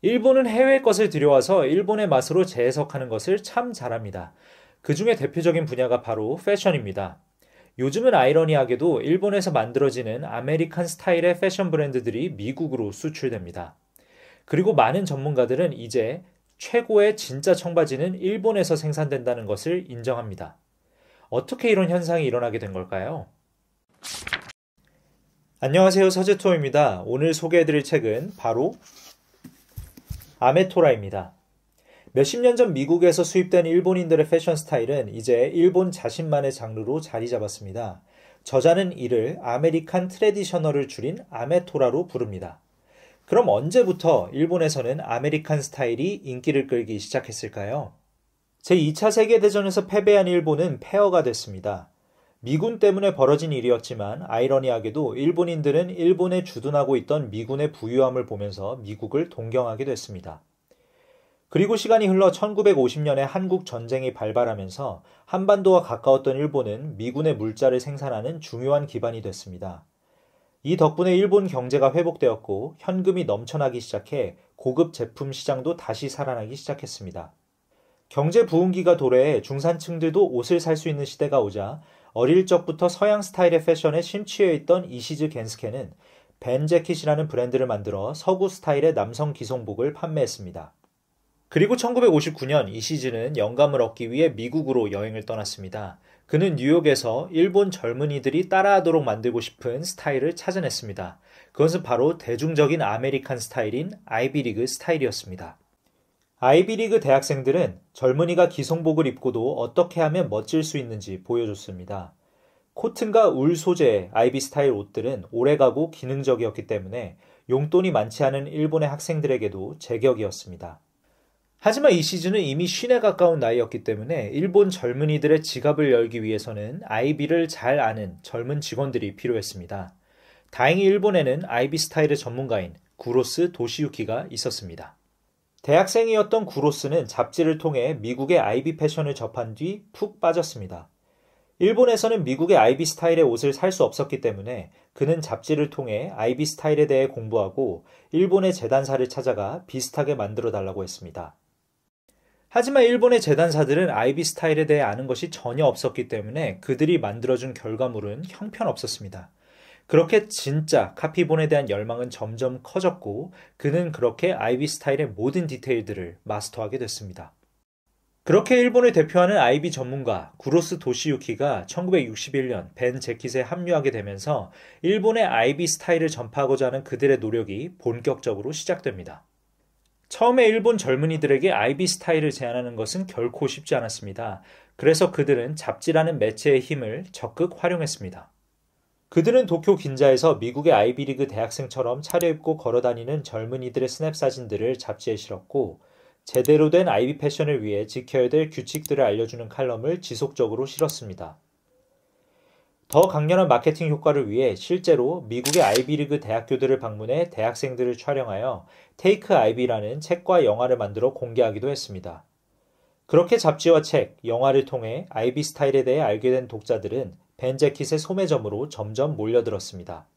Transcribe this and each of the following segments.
일본은 해외 것을 들여와서 일본의 맛으로 재해석하는 것을 참 잘합니다. 그 중에 대표적인 분야가 바로 패션입니다. 요즘은 아이러니하게도 일본에서 만들어지는 아메리칸 스타일의 패션 브랜드들이 미국으로 수출됩니다. 그리고 많은 전문가들은 이제 최고의 진짜 청바지는 일본에서 생산된다는 것을 인정합니다. 어떻게 이런 현상이 일어나게 된 걸까요? 안녕하세요. 서재토입니다. 오늘 소개해드릴 책은 바로 아메토라입니다. 몇십 년 전 미국에서 수입된 일본인들의 패션 스타일은 이제 일본 자신만의 장르로 자리 잡았습니다. 저자는 이를 아메리칸 트래디셔널을 줄인 아메토라로 부릅니다. 그럼 언제부터 일본에서는 아메리칸 스타일이 인기를 끌기 시작했을까요? 제2차 세계대전에서 패배한 일본은 폐허가 됐습니다. 미군 때문에 벌어진 일이었지만 아이러니하게도 일본인들은 일본에 주둔하고 있던 미군의 부유함을 보면서 미국을 동경하게 됐습니다. 그리고 시간이 흘러 1950년에 한국 전쟁이 발발하면서 한반도와 가까웠던 일본은 미군의 물자를 생산하는 중요한 기반이 됐습니다. 이 덕분에 일본 경제가 회복되었고 현금이 넘쳐나기 시작해 고급 제품 시장도 다시 살아나기 시작했습니다. 경제 부흥기가 도래해 중산층들도 옷을 살 수 있는 시대가 오자 어릴 적부터 서양 스타일의 패션에 심취해 있던 이시즈 겐스케는 벤 재킷이라는 브랜드를 만들어 서구 스타일의 남성 기성복을 판매했습니다. 그리고 1959년 이시즈는 영감을 얻기 위해 미국으로 여행을 떠났습니다. 그는 뉴욕에서 일본 젊은이들이 따라하도록 만들고 싶은 스타일을 찾아냈습니다. 그것은 바로 대중적인 아메리칸 스타일인 아이비리그 스타일이었습니다. 아이비리그 대학생들은 젊은이가 기성복을 입고도 어떻게 하면 멋질 수 있는지 보여줬습니다. 코튼과 울 소재의 아이비 스타일 옷들은 오래가고 기능적이었기 때문에 용돈이 많지 않은 일본의 학생들에게도 제격이었습니다. 하지만 이 시즌은 이미 50에 가까운 나이였기 때문에 일본 젊은이들의 지갑을 열기 위해서는 아이비를 잘 아는 젊은 직원들이 필요했습니다. 다행히 일본에는 아이비 스타일의 전문가인 구로스 도시유키가 있었습니다. 대학생이었던 구로스는 잡지를 통해 미국의 아이비 패션을 접한 뒤 푹 빠졌습니다. 일본에서는 미국의 아이비 스타일의 옷을 살 수 없었기 때문에 그는 잡지를 통해 아이비 스타일에 대해 공부하고 일본의 재단사를 찾아가 비슷하게 만들어 달라고 했습니다. 하지만 일본의 재단사들은 아이비 스타일에 대해 아는 것이 전혀 없었기 때문에 그들이 만들어준 결과물은 형편없었습니다. 그렇게 진짜 카피본에 대한 열망은 점점 커졌고 그는 그렇게 아이비 스타일의 모든 디테일들을 마스터하게 됐습니다. 그렇게 일본을 대표하는 아이비 전문가 구로스 도시유키가 1961년 벤 재킷에 합류하게 되면서 일본의 아이비 스타일을 전파하고자 하는 그들의 노력이 본격적으로 시작됩니다. 처음에 일본 젊은이들에게 아이비 스타일을 제안하는 것은 결코 쉽지 않았습니다. 그래서 그들은 잡지라는 매체의 힘을 적극 활용했습니다. 그들은 도쿄 긴자에서 미국의 아이비리그 대학생처럼 차려입고 걸어다니는 젊은이들의 스냅 사진들을 잡지에 실었고 제대로 된 아이비 패션을 위해 지켜야 될 규칙들을 알려주는 칼럼을 지속적으로 실었습니다. 더 강렬한 마케팅 효과를 위해 실제로 미국의 아이비리그 대학교들을 방문해 대학생들을 촬영하여 테이크 아이비라는 책과 영화를 만들어 공개하기도 했습니다. 그렇게 잡지와 책, 영화를 통해 아이비 스타일에 대해 알게 된 독자들은 벤 재킷의 소매점으로 점점 몰려들었습니다.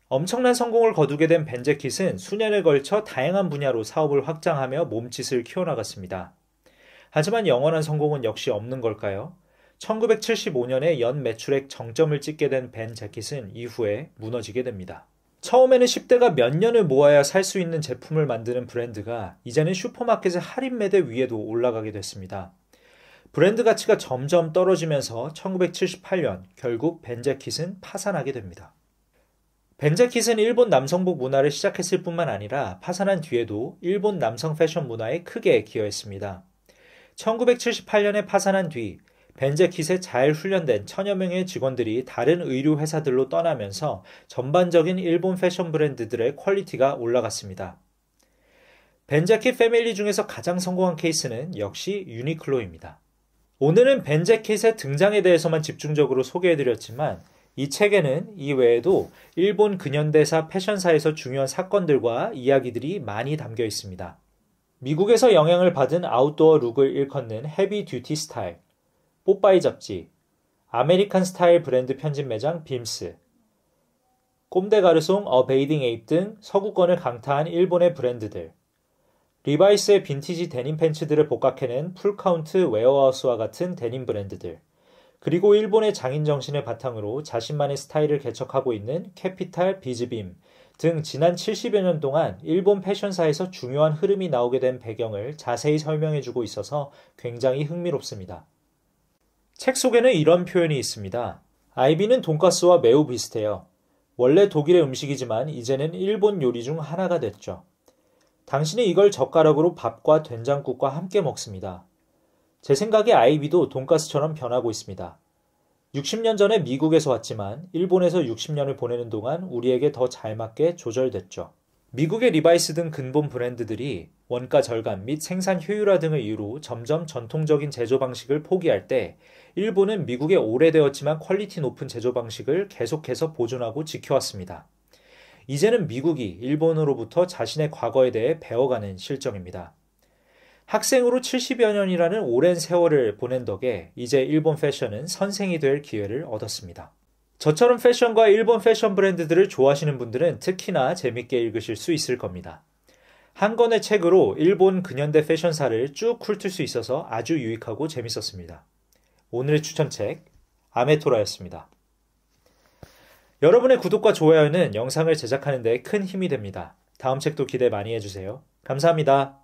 엄청난 성공을 거두게 된 벤 재킷은 수년에 걸쳐 다양한 분야로 사업을 확장하며 몸짓을 키워나갔습니다. 하지만 영원한 성공은 역시 없는 걸까요? 1975년에 연 매출액 정점을 찍게 된 벤 재킷은 이후에 무너지게 됩니다. 처음에는 10대가 몇 년을 모아야 살 수 있는 제품을 만드는 브랜드가 이제는 슈퍼마켓의 할인 매대 위에도 올라가게 됐습니다. 브랜드 가치가 점점 떨어지면서 1978년 결국 벤 재킷은 파산하게 됩니다. 벤 재킷은 일본 남성복 문화를 시작했을 뿐만 아니라 파산한 뒤에도 일본 남성 패션 문화에 크게 기여했습니다. 1978년에 파산한 뒤 벤 재킷에 잘 훈련된 천여 명의 직원들이 다른 의류 회사들로 떠나면서 전반적인 일본 패션 브랜드들의 퀄리티가 올라갔습니다. 벤 재킷 패밀리 중에서 가장 성공한 케이스는 역시 유니클로입니다. 오늘은 벤 재킷의 등장에 대해서만 집중적으로 소개해드렸지만 이 책에는 이 외에도 일본 근현대사 패션사에서 중요한 사건들과 이야기들이 많이 담겨 있습니다. 미국에서 영향을 받은 아웃도어 룩을 일컫는 헤비 듀티 스타일, 뽀빠이 잡지, 아메리칸 스타일 브랜드 편집 매장 빔스, 꼼데 가르송, 어 베이딩 에입 등 서구권을 강타한 일본의 브랜드들, 리바이스의 빈티지 데님 팬츠들을 복각해낸 풀카운트 웨어하우스와 같은 데님 브랜드들, 그리고 일본의 장인 정신을 바탕으로 자신만의 스타일을 개척하고 있는 캐피탈 비즈빔 등 지난 70여 년 동안 일본 패션사에서 중요한 흐름이 나오게 된 배경을 자세히 설명해주고 있어서 굉장히 흥미롭습니다. 책 속에는 이런 표현이 있습니다. 아이비는 돈가스와 매우 비슷해요. 원래 독일의 음식이지만 이제는 일본 요리 중 하나가 됐죠. 당신이 이걸 젓가락으로 밥과 된장국과 함께 먹습니다. 제 생각에 아이비도 돈가스처럼 변하고 있습니다. 60년 전에 미국에서 왔지만 일본에서 60년을 보내는 동안 우리에게 더 잘 맞게 조절됐죠. 미국의 리바이스 등 근본 브랜드들이 원가 절감 및 생산 효율화 등을 이유로 점점 전통적인 제조 방식을 포기할 때 일본은 미국의 오래되었지만 퀄리티 높은 제조 방식을 계속해서 보존하고 지켜왔습니다. 이제는 미국이 일본으로부터 자신의 과거에 대해 배워가는 실정입니다. 학생으로 70여 년이라는 오랜 세월을 보낸 덕에 이제 일본 패션은 선생이 될 기회를 얻었습니다. 저처럼 패션과 일본 패션 브랜드들을 좋아하시는 분들은 특히나 재밌게 읽으실 수 있을 겁니다. 한 권의 책으로 일본 근현대 패션사를 쭉 훑을 수 있어서 아주 유익하고 재밌었습니다. 오늘의 추천책 아메토라였습니다. 여러분의 구독과 좋아요는 영상을 제작하는 데 큰 힘이 됩니다. 다음 책도 기대 많이 해주세요. 감사합니다.